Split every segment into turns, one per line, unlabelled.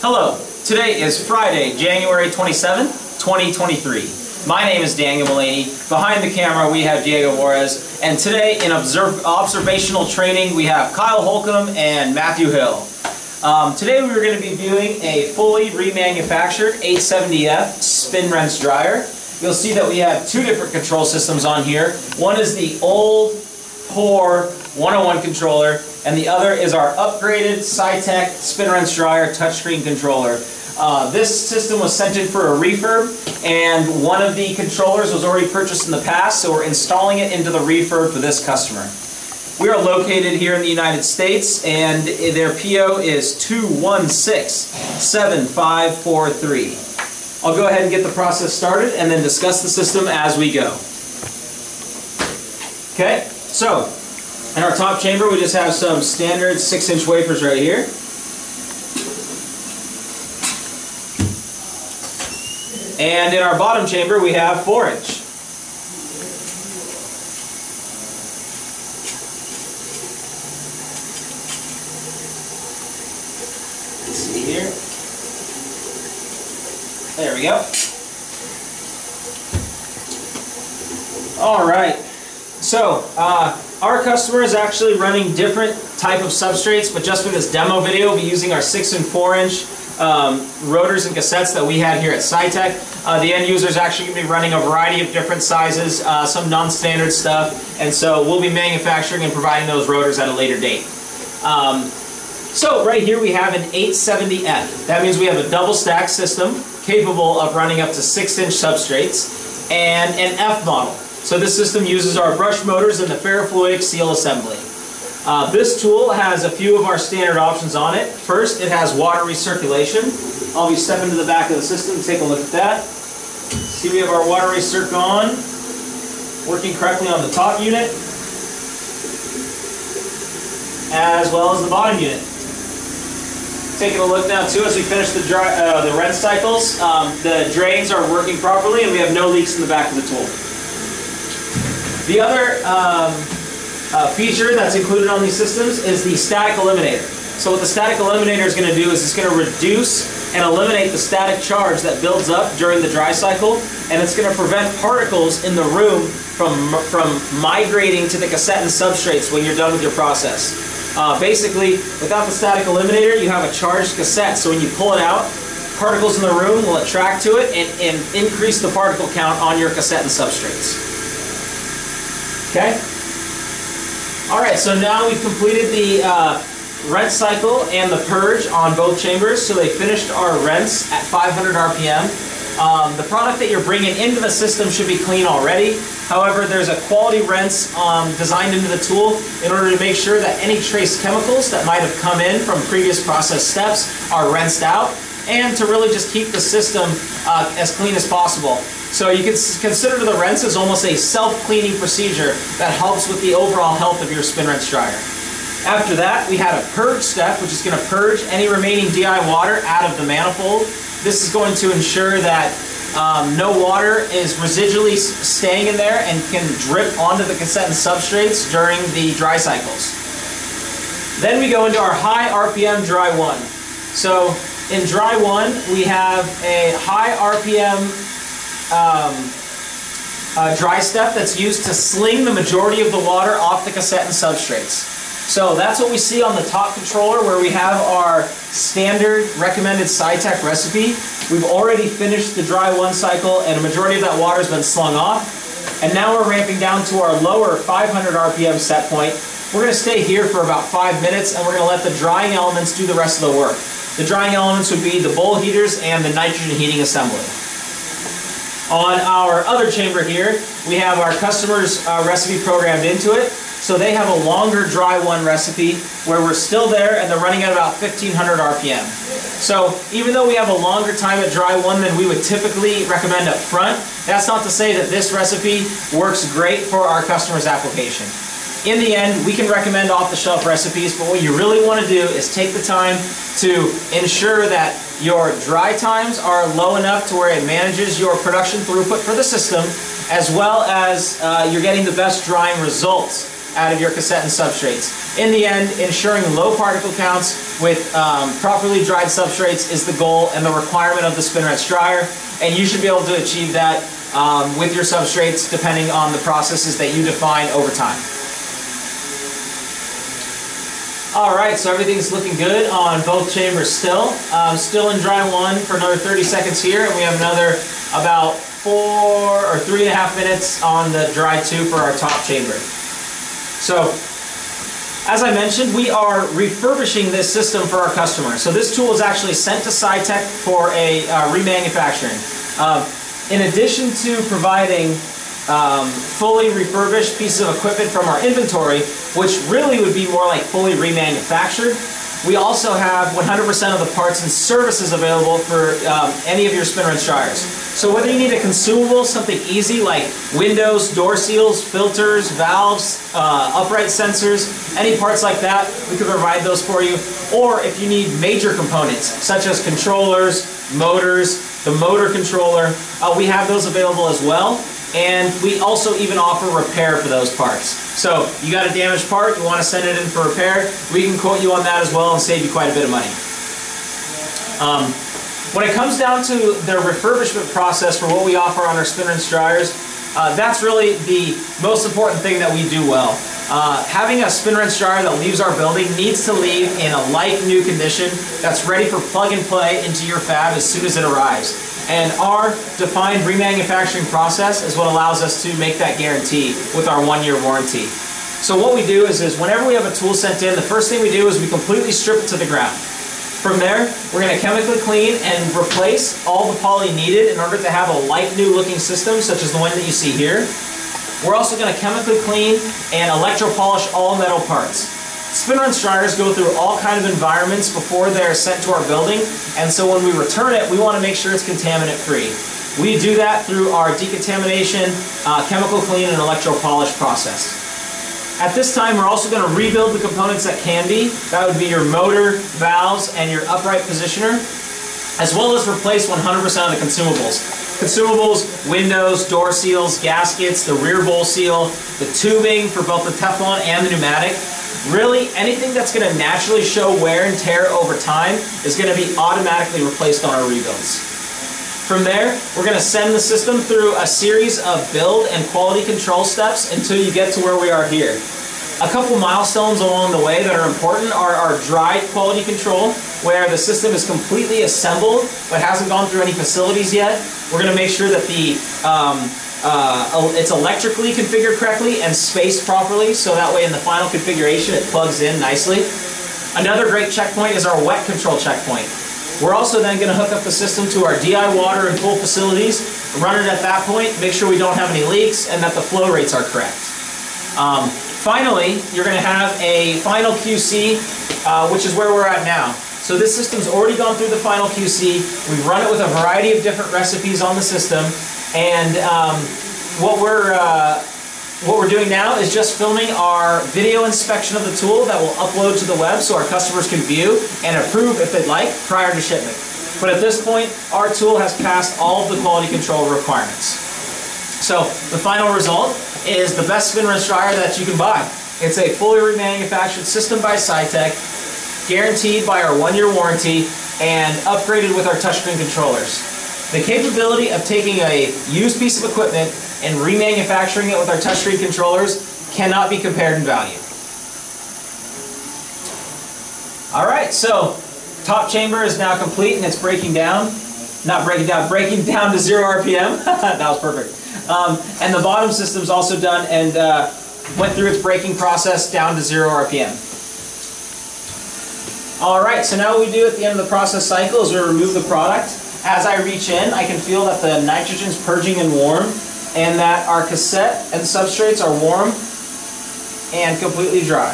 Hello, today is Friday, January 27, 2023. My name is Daniel Mullany. Behind the camera we have Diego Juarez, and today in observational training we have Kyle Holcomb and Matthew Hill. Today we are going to be viewing a fully remanufactured 870F spin rinse dryer. You'll see that we have two different control systems on here. One is the old, poor 101 controller, and the other is our upgraded Sitek spin rinse dryer touchscreen controller. This system was sent in for a refurb, and one of the controllers was already purchased in the past, so we're installing it into the refurb for this customer. We are located here in the United States, and their PO is 2167543. I'll go ahead and get the process started and then discuss the system as we go. Okay, so in our top chamber we just have some standard 6-inch wafers right here. And in our bottom chamber we have 4-inch. Let's see here. There we go. All right. So our customer is actually running different type of substrates, but just for this demo video, we'll be using our 6 and 4-inch rotors and cassettes that we had here at Sitek. The end user is actually going to be running a variety of different sizes, some non-standard stuff, and so we'll be manufacturing and providing those rotors at a later date. So right here we have an 870F. That means we have a double stack system capable of running up to 6-inch substrates, and an F model. So this system uses our brush motors and the ferrofluidic seal assembly. This tool has a few of our standard options on it. First, it has water recirculation. I'll be stepping to the back of the system to take a look at that. See, we have our water recirc on, working correctly on the top unit, as well as the bottom unit. Taking a look now too as we finish the rinse cycles. The drains are working properly and we have no leaks in the back of the tool. The other feature that's included on these systems is the static eliminator. So what the static eliminator is going to do is it's going to reduce and eliminate the static charge that builds up during the dry cycle, and it's going to prevent particles in the room from migrating to the cassette and substrates when you're done with your process. Basically, without the static eliminator, you have a charged cassette, so when you pull it out, particles in the room will attract to it and increase the particle count on your cassette and substrates. Okay? Alright, so now we've completed the rinse cycle and the purge on both chambers, so they finished our rinse at 500 RPM. The product that you're bringing into the system should be clean already. However, there's a quality rinse designed into the tool in order to make sure that any trace chemicals that might have come in from previous process steps are rinsed out, and to really just keep the system as clean as possible. So you can consider the rinse as almost a self-cleaning procedure that helps with the overall health of your spin rinse dryer. After that, we had a purge step, which is going to purge any remaining DI water out of the manifold. This is going to ensure that no water is residually staying in there and can drip onto the cassette and substrates during the dry cycles. Then we go into our high RPM dry 1. So in dry 1, we have a high RPM dry step that's used to sling the majority of the water off the cassette and substrates. So that's what we see on the top controller, where we have our standard recommended Sitek recipe. We've already finished the dry 1 cycle and a majority of that water has been slung off. And now we're ramping down to our lower 500 RPM set point. We're going to stay here for about 5 minutes and we're going to let the drying elements do the rest of the work. The drying elements would be the bowl heaters and the nitrogen heating assembly. On our other chamber here, we have our customer's recipe programmed into it. So they have a longer dry 1 recipe where we're still there and they're running at about 1500 RPM. So even though we have a longer time at dry 1 than we would typically recommend up front, that's not to say that this recipe works great for our customer's application. In the end, we can recommend off-the-shelf recipes, but what you really want to do is take the time to ensure that your dry times are low enough to where it manages your production throughput for the system, as well as you're getting the best drying results. out of your cassette and substrates. In the end, ensuring low particle counts with properly dried substrates is the goal and the requirement of the spin wrench dryer, and you should be able to achieve that with your substrates depending on the processes that you define over time. Alright, so everything's looking good on both chambers still. Still in dry 1 for another 30 seconds here, and we have another about 4 or 3.5 minutes on the dry 2 for our top chamber. So, as I mentioned, we are refurbishing this system for our customer. So this tool is actually sent to Sitek for a remanufacturing. In addition to providing fully refurbished pieces of equipment from our inventory, which really would be more like fully remanufactured, we also have 100% of the parts and services available for any of your spin wrench dryers. So whether you need a consumable, something easy like windows, door seals, filters, valves, upright sensors, any parts like that, we can provide those for you. Or if you need major components, such as controllers, motors, the motor controller, we have those available as well. And we also even offer repair for those parts. So you got a damaged part, you want to send it in for repair, we can quote you on that as well and save you quite a bit of money. When it comes down to the refurbishment process for what we offer on our spin wrench dryers, that's really the most important thing that we do well. Having a spin wrench dryer that leaves our building needs to leave in a like-new condition that's ready for plug and play into your fab as soon as it arrives. And our defined remanufacturing process is what allows us to make that guarantee with our 1-year warranty. So what we do is whenever we have a tool sent in, the first thing we do is we completely strip it to the ground. From there, we're going to chemically clean and replace all the poly needed in order to have a like new looking system, such as the one that you see here. We're also going to chemically clean and electro-polish all metal parts. Spin wrench dryers go through all kinds of environments before they're sent to our building, and so when we return it, we want to make sure it's contaminant free. We do that through our decontamination, chemical clean, and electro-polish process. At this time, we're also going to rebuild the components that can be. That would be your motor, valves, and your upright positioner, as well as replace 100% of the consumables. Consumables, windows, door seals, gaskets, the rear bowl seal, the tubing for both the Teflon and the pneumatic. Really, anything that's going to naturally show wear and tear over time is going to be automatically replaced on our rebuilds. From there, we're going to send the system through a series of build and quality control steps until you get to where we are here. A couple milestones along the way that are important are our dry quality control, where the system is completely assembled but hasn't gone through any facilities yet. We're going to make sure that it's electrically configured correctly and spaced properly, so that way in the final configuration it plugs in nicely. Another great checkpoint is our wet control checkpoint. We're also then going to hook up the system to our DI water and pool facilities, run it at that point, make sure we don't have any leaks and that the flow rates are correct. Finally, you're going to have a final QC, which is where we're at now. So this system's already gone through the final QC. We've run it with a variety of different recipes on the system, and what we're doing now is just filming our video inspection of the tool that we'll upload to the web so our customers can view and approve if they'd like prior to shipment. But at this point, our tool has passed all of the quality control requirements. So the final result is the best spin wrench dryer that you can buy. It's a fully remanufactured system by Sitek, guaranteed by our 1-year warranty, and upgraded with our touchscreen controllers. The capability of taking a used piece of equipment and remanufacturing it with our touchscreen controllers cannot be compared in value. Alright, so top chamber is now complete and it's breaking down. Not breaking down, breaking down to 0 RPM. That was perfect. And the bottom system's also done and went through its braking process down to 0 RPM. Alright, so now what we do at the end of the process cycle is we remove the product. As I reach in, I can feel that the nitrogen's purging and warm, and that our cassette and substrates are warm and completely dry.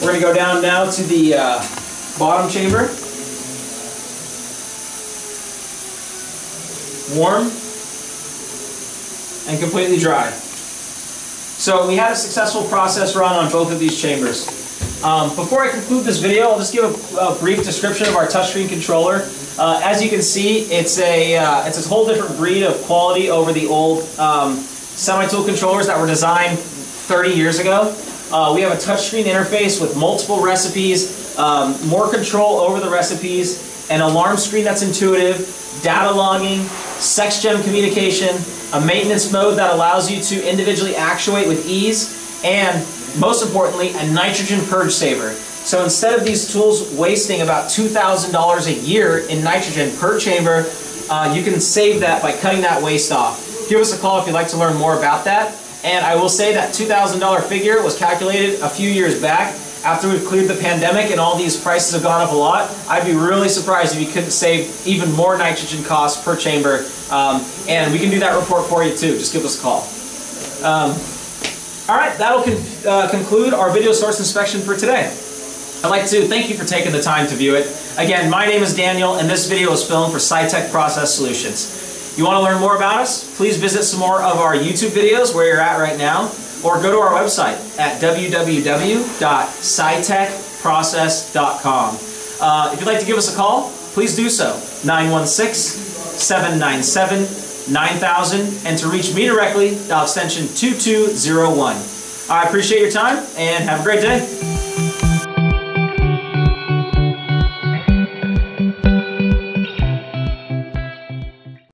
We're going to go down now to the bottom chamber. Warm and completely dry. So we had a successful process run on both of these chambers. Before I conclude this video, I'll just give a brief description of our touchscreen controller. As you can see, it's a whole different breed of quality over the old semi-tool controllers that were designed 30 years ago. We have a touchscreen interface with multiple recipes, more control over the recipes, an alarm screen that's intuitive, data logging, SexGen communication, a maintenance mode that allows you to individually actuate with ease, and most importantly, a nitrogen purge saver. So instead of these tools wasting about $2,000 a year in nitrogen per chamber, you can save that by cutting that waste off. Give us a call if you'd like to learn more about that. And I will say that $2,000 figure was calculated a few years back after we've cleared the pandemic and all these prices have gone up a lot. I'd be really surprised if you couldn't save even more nitrogen costs per chamber. And we can do that report for you too. Just give us a call. All right, that'll conclude our video source inspection for today. I'd like to thank you for taking the time to view it. Again, my name is Daniel, and this video was filmed for Sitek Process Solutions. You want to learn more about us? Please visit some more of our YouTube videos where you're at right now, or go to our website at www.sitekprocess.com. If you'd like to give us a call, please do so, 916-797-9000, and to reach me directly, dial extension 2201. I appreciate your time, and have a great day.